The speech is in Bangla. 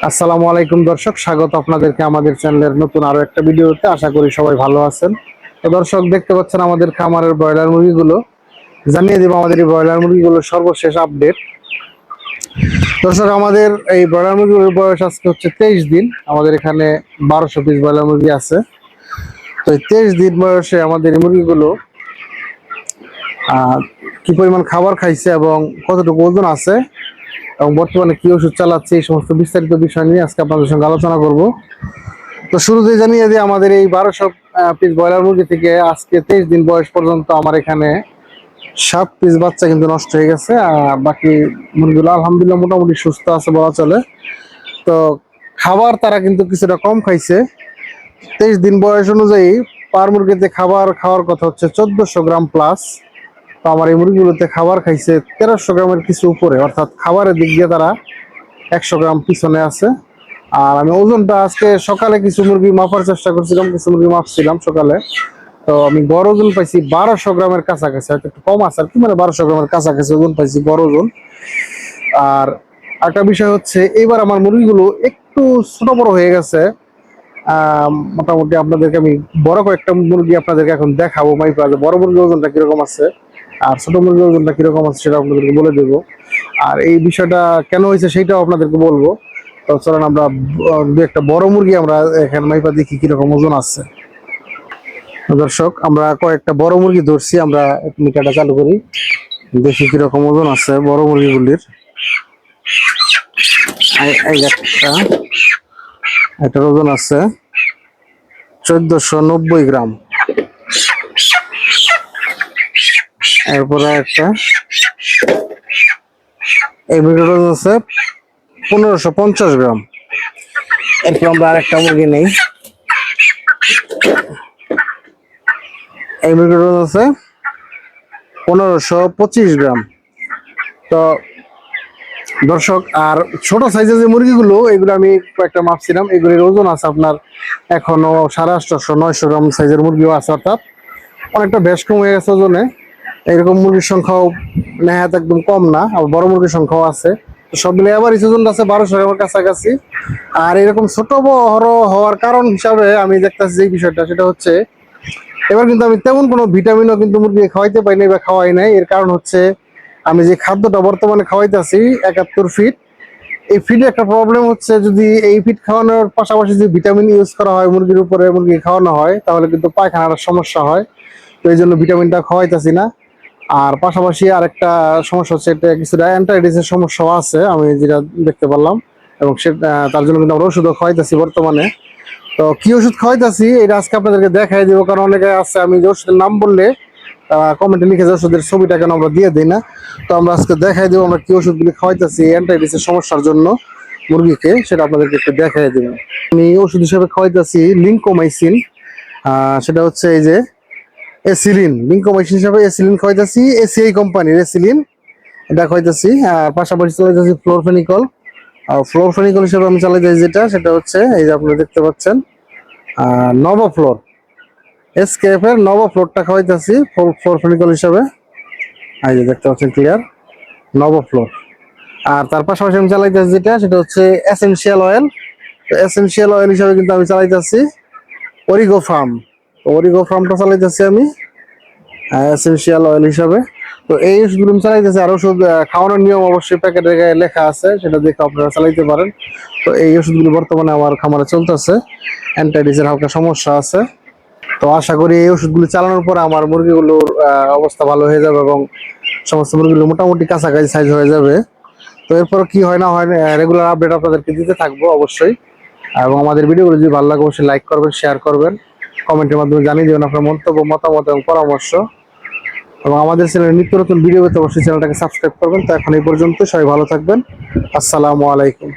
আসসালামু আলাইকুম দর্শক, স্বাগত আপনাদেরকে আমাদের চ্যানেলের নতুন আরো একটা ভিডিওতে। আশা করি সবাই ভালো আছেন। তো দর্শক, দেখতে পাচ্ছেন আমাদের খামারের ব্রয়লার মুরগিগুলো। জানিয়ে দিব আমাদের এই ব্রয়লার মুরগিগুলোর সর্বশেষ আপডেট। দর্শক, আমাদের এই ব্রয়লার মুরগিগুলোর বয়স আজকে হচ্ছে 23 দিন। আমাদের এখানে 1200 পিস ব্রয়লার মুরগি আছে। তো এই 23 দিন বয়সে আমাদের এই মুরগিগুলো কি পরিমাণ খাবার খাইছে এবং কতটুকু ওজন আছে এবং বর্তমানে কি ওষুধ চালাচ্ছে, এই সমস্ত বিস্তারিত বিষয় নিয়ে আজকে আপনাদের সঙ্গে আলোচনা করব। তো শুরুতেই জানিয়ে দিই, আমাদের এই 1200 পিস ব্রয়লার মুরগি থেকে আজকে 23 দিন বয়স পর্যন্ত আমার এখানে 7 পিস বাচ্চা কিন্তু নষ্ট হয়ে গেছে। বাকি মুরগিগুলো আলহামদুলিল্লাহ মোটামুটি সুস্থ আছে বলা চলে। তো খাবার তারা কিন্তু কিছুটা কম খাইছে। 23 দিন বয়স অনুযায়ী পার মুরগিতে খাবার খাওয়ার কথা হচ্ছে 1400 গ্রাম প্লাস। তো আমার এই মুরগিগুলোতে খাবার খাইছে 1300 গ্রামের কিছু উপরে, অর্থাৎ খাবারের দিক দিয়ে তারা 100 গ্রাম পিছনে আছে। আর আমি ওজনটা আজকে সকালে কিছু মুরগি মাপার চেষ্টা করছিলাম, কিছু মুরগি মাপছিলাম সকালে। তো আমি গড় ওজন পাইছি 1200 গ্রামের কাছাকাছি, হয়তো একটু কম আছে আর কি, মানে 1200 গ্রামের কাছাকাছি ওজন পাইছি, গড় ওজন। আর একটা বিষয় হচ্ছে, এইবার আমার মুরগিগুলো একটু ছোট বড় হয়ে গেছে। মোটামুটি আপনাদেরকে আমি বড় কয়েকটা মুরগি আপনাদেরকে এখন দেখাবো মাইপা, যে বড় মুরগির ওজনটা কিরকম আছে আর ছোট মুরগির ওজনটা কিরকম আছে সেটা আপনাদেরকে বলে দেবো। আর এই বিষয়টা কেন হয়েছে সেটাও আপনাদেরকে বলবো। তো চলেন আমরা দু একটা বড় মুরগি আমরা এখানে মাইপা দেখি কিরকম ওজন আছে। দর্শক, আমরা কয়েকটা বড় মুরগি ধরছি, আমরা মিটারটা চালু করি, দেখি কিরকম ওজন আছে বড় মুরগিগুলির। এটার ওজন আছে 1490 গ্রাম। এরপরে একটা এই মুরগির ওজন আছে 1550 গ্রাম। এরপর আমরা আরেকটা মুরগি নেই, এই মুরগির ওজন আছে 1525 গ্রাম। তো দর্শক, আর ছোট সাইজের যে মুরগিগুলো, এগুলো আমি কয়েকটা মাপছিলাম, এগুলির ওজন আছে আপনার এখনো 850-900 গ্রাম সাইজের মুরগিও আছে, অর্থাৎ অনেকটা বেশ কম হয়ে গেছে ওজনে। এরকম মুরগির সংখ্যাও নেহাত একদম কম না, আবার বড় মুরগির সংখ্যাও আছে। তো সব মিলে আবার ওজনটা আছে 1200 গ্রামের কাছাকাছি। আর এরকম ছোট বড় হওয়ার কারণ হিসাবে আমি দেখতেছি যে বিষয়টা, সেটা হচ্ছে এবার কিন্তু আমি তেমন কোনো ভিটামিনও কিন্তু মুরগি খাওয়াইতে পারি নাই বা খাওয়াই নাই। এর কারণ হচ্ছে আমি যে খাদ্যটা বর্তমানে খাওয়াইতেছি 71 ফিট, এই ফিডে একটা প্রবলেম হচ্ছে, যদি এই ফিড খাওয়ানোর পাশাপাশি যদি ভিটামিন ইউজ করা হয় মুরগির উপরে, মুরগি খাওয়ানো হয়, তাহলে কিন্তু পায়খানার সমস্যা হয়। তো এই জন্য ভিটামিনটা খাওয়াইতেছি না। আর পাশাপাশি আরেকটা সমস্যা হচ্ছে, এটা কিছুটা অ্যান্টাইটিসের সমস্যাও আছে আমি যেটা দেখতে পারলাম, এবং সেটা তার জন্য কিন্তু আমরা ওষুধও খাওয়াইতেছি বর্তমানে। তো কি ওষুধ খাওয়াইতেছি এটা আজকে আপনাদেরকে দেখাই দিব, কারণ অনেকে আছে আমি যে ওষুধের নাম বললে কমেন্টে লিখে যে ওষুধের ছবিটা কেন আমরা দিয়ে দিই না। তো আমরা আজকে দেখাই দেবো আমরা কি ওষুধগুলি খাওয়াইতেছি অ্যান্টাইটিসের সমস্যার জন্য মুরগিকে, সেটা আপনাদেরকে একটু দেখাই দেবো। আমি ওষুধ হিসেবে খাওয়াইতেছি লিঙ্কোমাইসিন, সেটা হচ্ছে এই যে এসিলিন। লিঙ্কোমাইসিন হিসাবে এসিলিন খাওয়াইতেছি, এসিআই কোম্পানির এসিলিন, এটা খাওয়াইতেছি। আর পাশাপাশি চালাইতেছি ফ্লোরফেনিকল। আর ফ্লোরফেনিকল হিসেবে আমি চালাইতেছি যেটা, সেটা হচ্ছে এই যে আপনারা দেখতে পাচ্ছেন নভোফ্লোর, এসকেএফ এর নভোফ্লোরটা খাওয়াইতেছি ফ্লোরফেনিকল হিসাবে। এই যে দেখতে পাচ্ছেন ক্লিয়ার, নভোফ্লোর। আর তার পাশাপাশি আমি চালাইতেছি যেটা, সেটা হচ্ছে এসেনশিয়াল অয়েল। তো এসেনশিয়াল অয়েল হিসাবে কিন্তু আমি চালাইতেছি অরিগো ফার্ম। অরিগো ফার্মটা চালাইতেছি আমি এসেনশিয়াল অয়েল হিসাবে। তো এই ওষুধগুলো আমি চালাইতেছি। আর ওষুধ খাওয়ানোর নিয়ম অবশ্যই প্যাকেটের গায়ে লেখা আছে, সেটা দেখে আপনারা চালাইতে পারেন। তো এই ওষুধগুলো বর্তমানে আমার খামারে চলতেছে, অ্যান্টাইটিসের হালকা সমস্যা আছে। তো আশা করি এই ওষুধগুলো চালানোর পর আমার মুরগিগুলোর অবস্থা ভালো হয়ে যাবে এবং সমস্ত মুরগিগুলো মোটামুটি কাছাকাছি সাইজ হয়ে যাবে। তো এরপর কি হয় না হয় রেগুলার আপডেট আপনাদেরকে দিতে থাকবো অবশ্যই। এবং আমাদের ভিডিওগুলো যদি ভালো লাগে অবশ্যই লাইক করবেন, শেয়ার করবেন, কমেন্টের মাধ্যমে জানিয়ে দেবেন আপনার মন্তব্য, মতামত এবং পরামর্শ। এবং আমাদের চ্যানেলে নিত্য নতুন ভিডিও পেতে অবশ্যই চ্যানেলটাকে সাবস্ক্রাইব করবেন। তো এখন এই পর্যন্ত, সবাই ভালো থাকবেন। আসসালামু আলাইকুম।